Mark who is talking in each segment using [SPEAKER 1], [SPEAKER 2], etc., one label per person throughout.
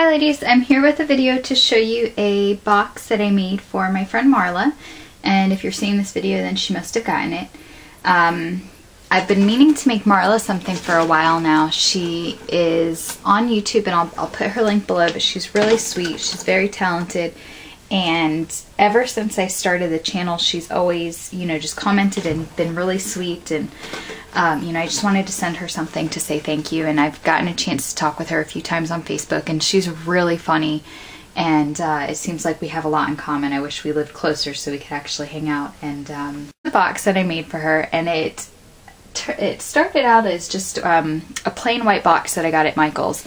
[SPEAKER 1] Hi ladies, I'm here with a video to show you a box that I made for my friend Marla, and if you're seeing this video then she must have gotten it. I've been meaning to make Marla something for a while now. She is on YouTube and I'll put her link below, but she's really sweet, she's very talented, and ever since I started the channel she's always, just commented and been really sweet, and I just wanted to send her something to say thank you, and I've gotten a chance to talk with her a few times on Facebook, and she's really funny, and it seems like we have a lot in common. I wish we lived closer so we could actually hang out. And the box that I made for her, and it started out as just a plain white box that I got at Michael's,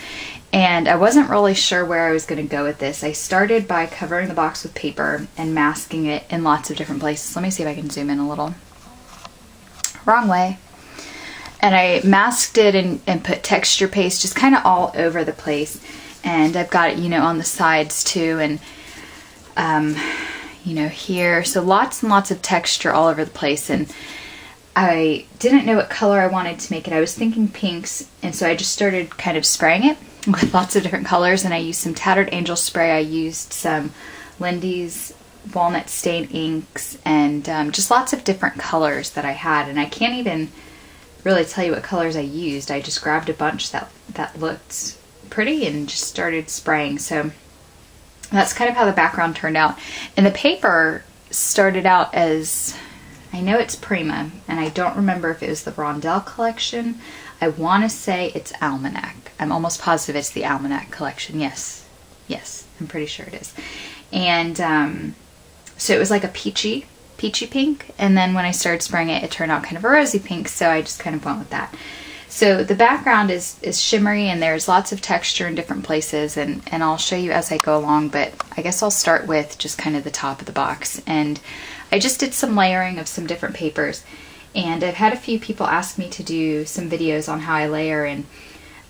[SPEAKER 1] and I wasn't really sure where I was going to go with this. I started by covering the box with paper and masking it in lots of different places. Let me see if I can zoom in a little. Wrong way. And I masked it and put texture paste just kind of all over the place. And I've got it, on the sides too, and here. So lots and lots of texture all over the place. And I didn't know what color I wanted to make it. I was thinking pinks, and so I just started kind of spraying it with lots of different colors. And I used some Tattered Angel spray. I used some Lindy's Walnut Stain inks, and just lots of different colors that I had. And I can't even really tell you what colors I used. I just grabbed a bunch that looked pretty and just started spraying. So that's kind of how the background turned out. And the paper started out as, I know it's Prima, and I don't remember if it was the Rondell collection. I want to say it's Almanac. I'm almost positive it's the Almanac collection. Yes, I'm pretty sure it is. And so it was like a peachy pink, and then when I started spraying it, it turned out kind of a rosy pink, so I just kind of went with that. So the background is shimmery, and there's lots of texture in different places, and I'll show you as I go along, but I guess I'll start with just kind of the top of the box. And I just did some layering of some different papers, and I've had a few people ask me to do some videos on how I layer, and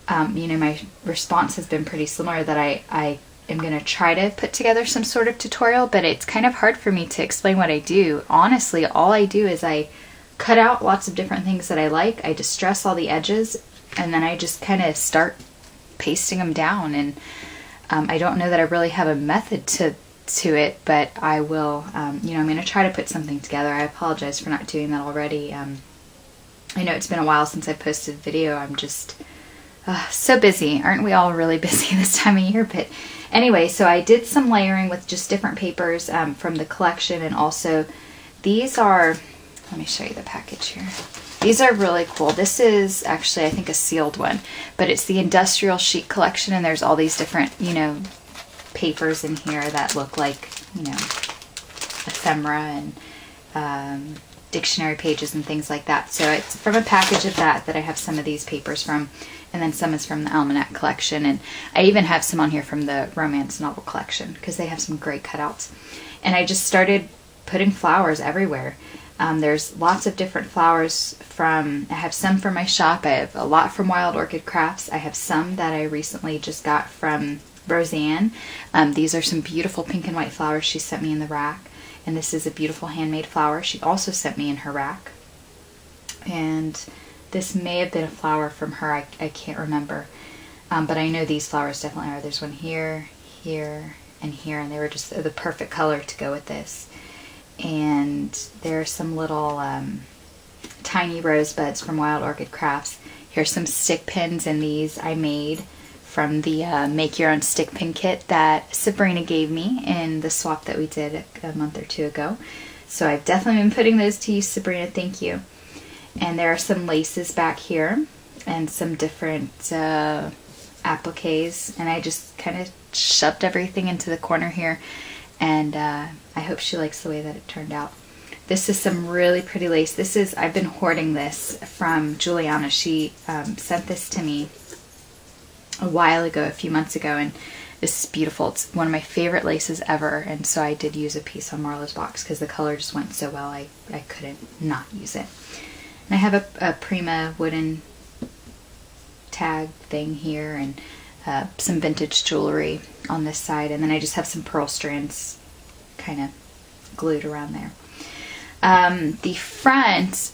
[SPEAKER 1] my response has been pretty similar, that I am going to try to put together some sort of tutorial, but it's kind of hard for me to explain what I do. Honestly, all I do is I cut out lots of different things that I like, I distress all the edges, and then I just kind of start pasting them down. And I don't know that I really have a method to it, but I will, I'm going to try to put something together. I apologize for not doing that already. I know it's been a while since I posted a video. I'm just so busy. Aren't we all really busy this time of year? But anyway, so I did some layering with just different papers from the collection, and also these are, let me show you the package here. These are really cool. This is actually, I think, a sealed one, but it's the Industrial Chic collection, and there's all these different, papers in here that look like, ephemera and dictionary pages and things like that. So it's from a package of that I have some of these papers from, and then some is from the Almanac collection, and I even have some on here from the romance novel collection because they have some great cutouts. And I just started putting flowers everywhere. There's lots of different flowers I have some from my shop. I have a lot from Wild Orchid Crafts. I have some that I recently just got from Roseanne. These are some beautiful pink and white flowers she sent me in the rack. And this is a beautiful handmade flower she also sent me in her rack. And this may have been a flower from her, I can't remember. But I know these flowers definitely are. There's one here, here, and here, and they were just the perfect color to go with this. And there are some little tiny rosebuds from Wild Orchid Crafts. Here's some stick pins, and these I made from the Make Your Own Stick Pin kit that Sabrina gave me in the swap that we did a month or two ago. So I've definitely been putting those to use, Sabrina, thank you. And there are some laces back here and some different appliques, and I just kind of shoved everything into the corner here, and I hope she likes the way that it turned out. This is some really pretty lace. I've been hoarding this from Juliana. She sent this to me a while ago, a few months ago, and this is beautiful. It's one of my favorite laces ever, and so I did use a piece on Marla's box because the color just went so well, I couldn't not use it. And I have a Prima wooden tag thing here, and some vintage jewelry on this side, and then I just have some pearl strands kind of glued around there. The front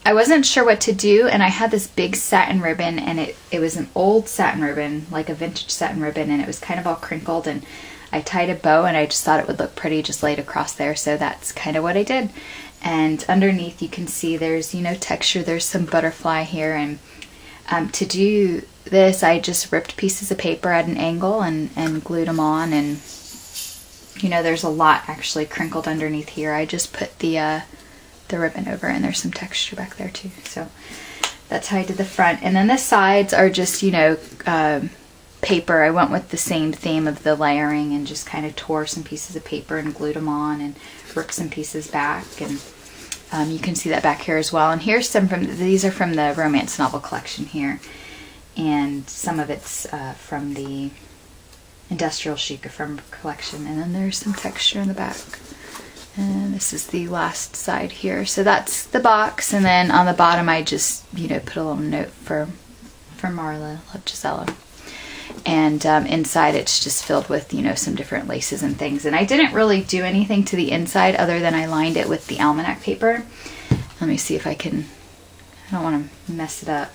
[SPEAKER 1] I wasn't sure what to do, and I had this big satin ribbon, and it was an old satin ribbon, like a vintage satin ribbon, and it was kind of all crinkled, and I tied a bow, and I just thought it would look pretty just laid across there, so that's kind of what I did. And underneath you can see there's, you know, texture, there's some butterfly here, and to do this I just ripped pieces of paper at an angle and glued them on, and you know, there's a lot actually crinkled underneath here. I just put the ribbon over, and there's some texture back there too. So that's how I did the front. And then the sides are just, you know, paper. I went with the same theme of the layering and just kind of tore some pieces of paper and glued them on and ripped some pieces back. And you can see that back here as well. And here's some these are from the romance novel collection here. And some of it's from the industrial chic from collection. And then there's some texture in the back. And this is the last side here. So that's the box, and then on the bottom I just, you know, put a little note for Marla, love Gisela. And inside it's just filled with, you know, some different laces and things. And I didn't really do anything to the inside other than I lined it with the almanac paper. Let me see if I can, I don't want to mess it up.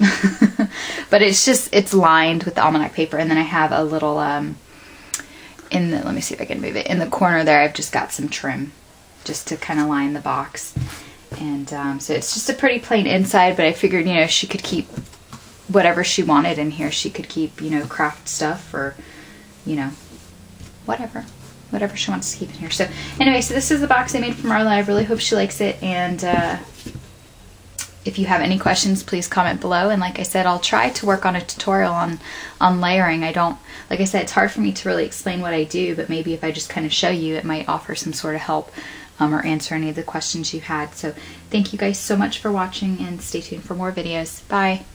[SPEAKER 1] But it's lined with the almanac paper, and then I have a little, let me see if I can move it. In the corner there I've just got some trim, just to kind of line the box. And so it's just a pretty plain inside, but I figured, you know, she could keep whatever she wanted in here. She could keep, you know, craft stuff, or, you know, whatever she wants to keep in here. So anyway, so this is the box I made for Marla. I really hope she likes it, and if you have any questions, please comment below. And like I said, I'll try to work on a tutorial on layering. Like I said, it's hard for me to really explain what I do, but maybe if I just kind of show you, it might offer some sort of help or answer any of the questions you had. So thank you guys so much for watching, and stay tuned for more videos. Bye.